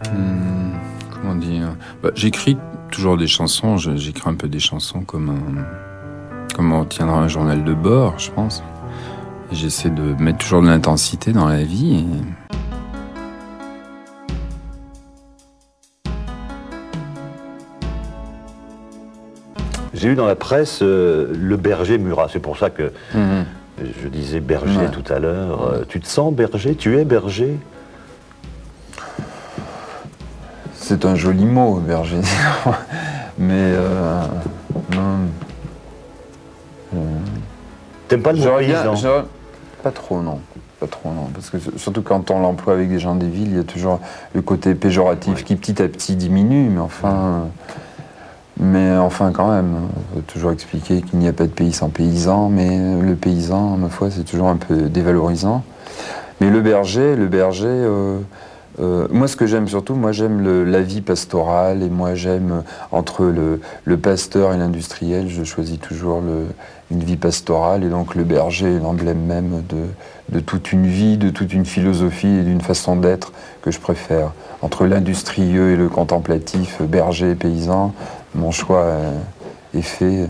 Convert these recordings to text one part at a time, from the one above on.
Comment dire? J'écris toujours des chansons, j'écris un peu des chansons comme on tiendra un journal de bord, je pense. Et j'essaie de mettre toujours de l'intensité dans la vie. J'ai eu dans la presse le berger Murat, c'est pour ça que je disais berger tout à l'heure. Tu te sens berger? Tu es berger? C'est un joli mot, berger. Mais non. T'aimes pas le mot paysan? Pas trop, non. Pas trop, non. Parce que surtout quand on l'emploie avec des gens des villes, il y a toujours le côté péjoratif qui petit à petit diminue, mais enfin. Quand même, il faut toujours expliquer qu'il n'y a pas de pays sans paysan, mais le paysan, ma foi, c'est toujours un peu dévalorisant. Mais le berger, moi ce que j'aime surtout, moi j'aime la vie pastorale, et moi j'aime, entre le pasteur et l'industriel, je choisis toujours une vie pastorale, et donc le berger est l'emblème même de toute une vie, de toute une philosophie et d'une façon d'être que je préfère. Entre l'industrieux et le contemplatif, berger et paysan, mon choix est fait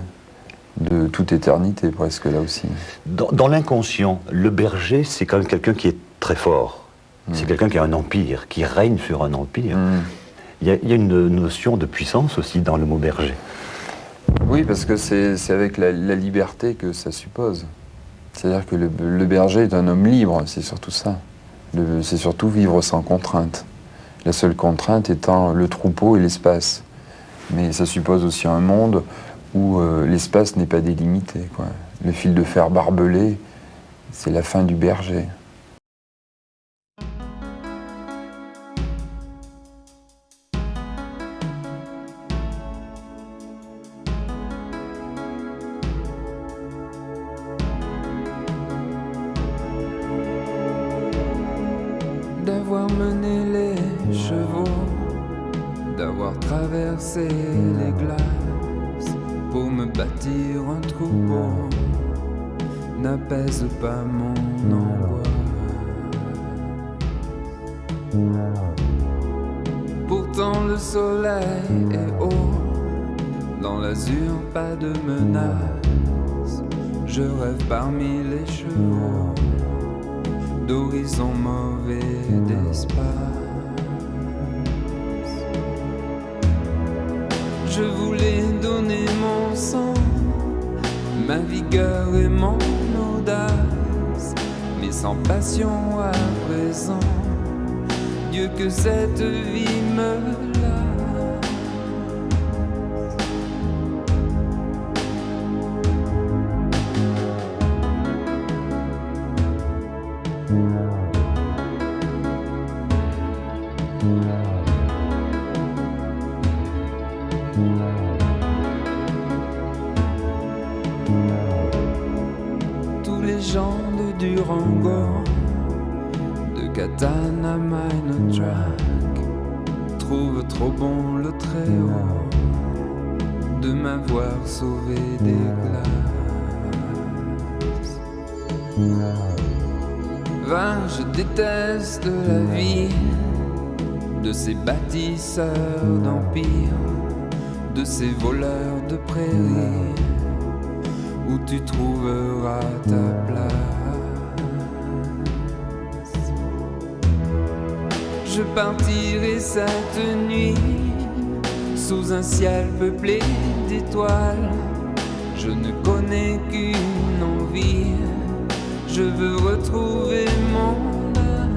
de toute éternité, presque, là aussi. Dans l'inconscient, le berger, c'est quand même quelqu'un qui est très fort. C'est quelqu'un qui a un empire, qui règne sur un empire. Il y a une notion de puissance aussi dans le mot berger. Oui, parce que c'est avec la liberté que ça suppose. C'est-à-dire que le berger est un homme libre, c'est surtout ça. C'est surtout vivre sans contrainte. La seule contrainte étant le troupeau et l'espace. Mais ça suppose aussi un monde où l'espace n'est pas délimité, quoi. Le fil de fer barbelé, c'est la fin du berger. D'avoir mené les chevaux, d'avoir traversé les glaces pour me bâtir un troupeau, n'apaise pas mon angoisse. Pourtant le soleil est haut, dans l'azur pas de menace. Je rêve parmi les chevaux d'horizons mauvais d'espace. Je voulais donner mon sang, ma vigueur et mon audace, mais sans passion à présent. Dieu que cette vie me lasse. Tous les gens de Durango, de Katana Mine Track, trouvent trop bon le très haut de m'avoir sauvé des glaces. Je déteste la vie de ces bâtisseurs d'empire, de ces voleurs de prairies, où tu trouveras ta place. Je partirai cette nuit sous un ciel peuplé d'étoiles. Je ne connais qu'une envie, je veux retrouver mon âme.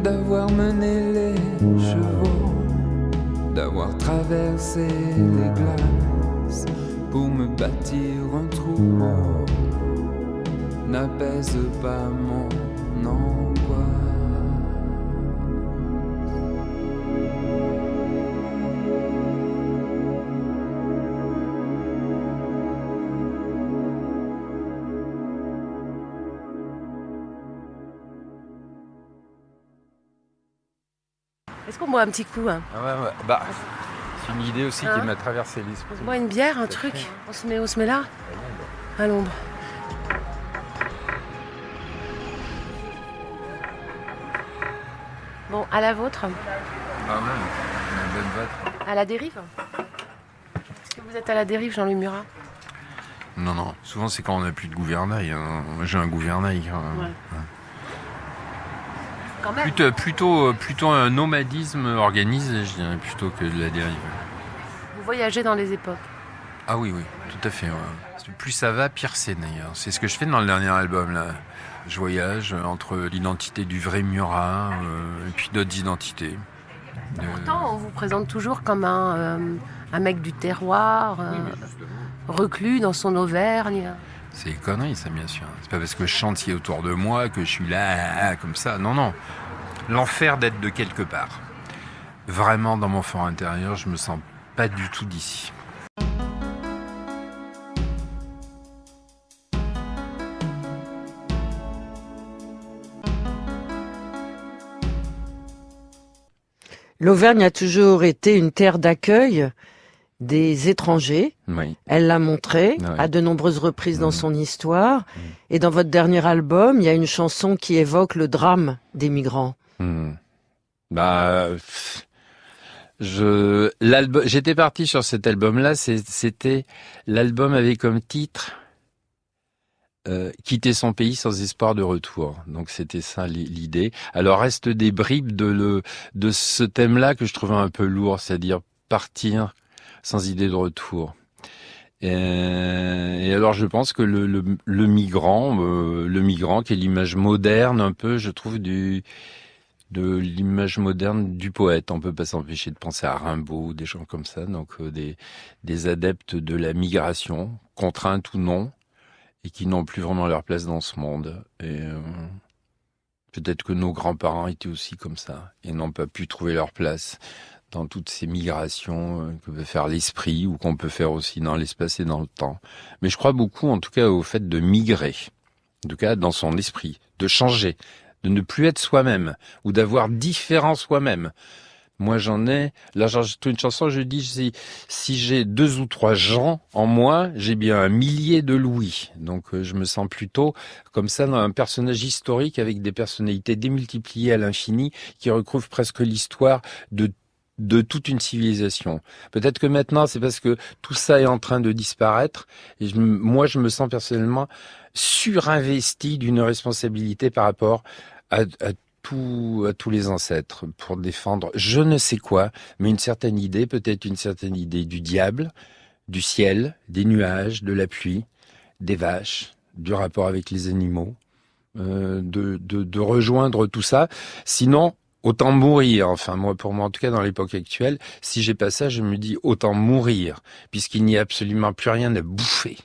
D'avoir mené les chevaux, d'avoir traversé les glaces pour me bâtir un troupeau, n'apaise pas mon angoisse. Est-ce qu'on boit un petit coup, hein? Bah, c'est une idée aussi qui m'a traversé l'esprit. On se boit une bière, un truc? On se met là? À l'ombre. Bon, à la vôtre? Ah ouais, une bonne vote. À la dérive? Est-ce que vous êtes à la dérive, Jean-Louis Murat? Non. Souvent, c'est quand on n'a plus de gouvernail. Hein. J'ai un gouvernail. Ouais. Quand même. Plutôt un nomadisme organisé, je dirais, plutôt que de la dérive. Vous voyagez dans les époques. Ah oui, tout à fait. Ouais. Plus ça va, pire c'est d'ailleurs. C'est ce que je fais dans le dernier album, là. Je voyage entre l'identité du vrai Murat et puis d'autres identités. Pourtant, on vous présente toujours comme un mec du terroir, reclus dans son Auvergne. C'est des conneries, ça, bien sûr. C'est pas parce que je chante qui est autour de moi que je suis là, comme ça. Non. L'enfer d'être de quelque part. Vraiment, dans mon fort intérieur, je me sens pas du tout d'ici. L'Auvergne a toujours été une terre d'accueil des étrangers. Oui. Elle l'a montré Oui. à de nombreuses reprises dans son histoire. Et dans votre dernier album, il y a une chanson qui évoque le drame des migrants. J'étais parti sur cet album-là. C'était l'album avec comme titre quitter son pays sans espoir de retour. Donc c'était ça l'idée. Alors reste des bribes de ce thème-là que je trouvais un peu lourd, c'est-à-dire partir sans idée de retour. Et alors je pense que le migrant qui est l'image moderne un peu, je trouve de l'image moderne du poète. On peut pas s'empêcher de penser à Rimbaud, des gens comme ça, donc des adeptes de la migration, contraintes ou non, et qui n'ont plus vraiment leur place dans ce monde. Et peut-être que nos grands-parents étaient aussi comme ça, et n'ont pas pu trouver leur place dans toutes ces migrations que peut faire l'esprit, ou qu'on peut faire aussi dans l'espace et dans le temps. Mais je crois beaucoup, en tout cas, au fait de migrer, en tout cas dans son esprit, de changer, de ne plus être soi-même, ou d'avoir différent soi-même. Moi, là, j'enregistre une chanson, je dis, si j'ai 2 ou 3 Jean en moi, j'ai bien 1 millier de Louis. Donc, je me sens plutôt comme ça dans un personnage historique avec des personnalités démultipliées à l'infini qui recouvrent presque l'histoire de toute une civilisation. Peut-être que maintenant, c'est parce que tout ça est en train de disparaître. Et moi, je me sens personnellement surinvesti d'une responsabilité par rapport à tous les ancêtres pour défendre je ne sais quoi, mais une certaine idée, peut-être une certaine idée du diable, du ciel, des nuages, de la pluie, des vaches, du rapport avec les animaux, de rejoindre tout ça. Sinon, autant mourir. Enfin, pour moi, en tout cas, dans l'époque actuelle, si j'ai pas ça, je me dis autant mourir, puisqu'il n'y a absolument plus rien à bouffer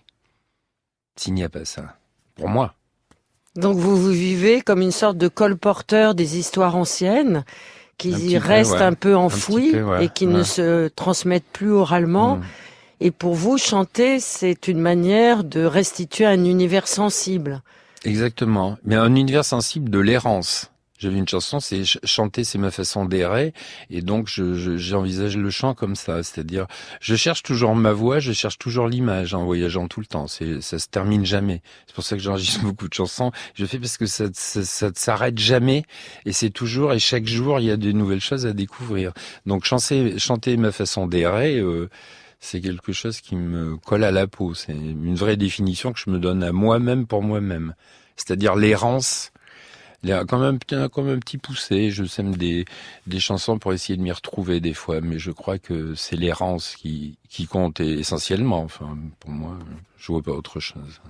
s'il n'y a pas ça. Pour moi. Donc vous vivez comme une sorte de colporteur des histoires anciennes qui restent un peu enfouies et qui ne se transmettent plus oralement. Et pour vous, chanter, c'est une manière de restituer un univers sensible. Exactement. Mais un univers sensible de l'errance. J'avais une chanson, c'est chanter, c'est ma façon d'errer, et donc j'envisage le chant comme ça, c'est-à-dire je cherche toujours ma voix, je cherche toujours l'image en voyageant tout le temps. Ça se termine jamais. C'est pour ça que j'enregistre beaucoup de chansons. Je fais parce que ça ne s'arrête jamais, et c'est toujours et chaque jour il y a de nouvelles choses à découvrir. Donc chanter ma façon d'errer. C'est quelque chose qui me colle à la peau. C'est une vraie définition que je me donne à moi-même pour moi-même. C'est-à-dire l'errance. Il y a quand même un petit poussé. Je sème des chansons pour essayer de m'y retrouver des fois, mais je crois que c'est l'errance qui compte essentiellement. Enfin, pour moi, je vois pas autre chose.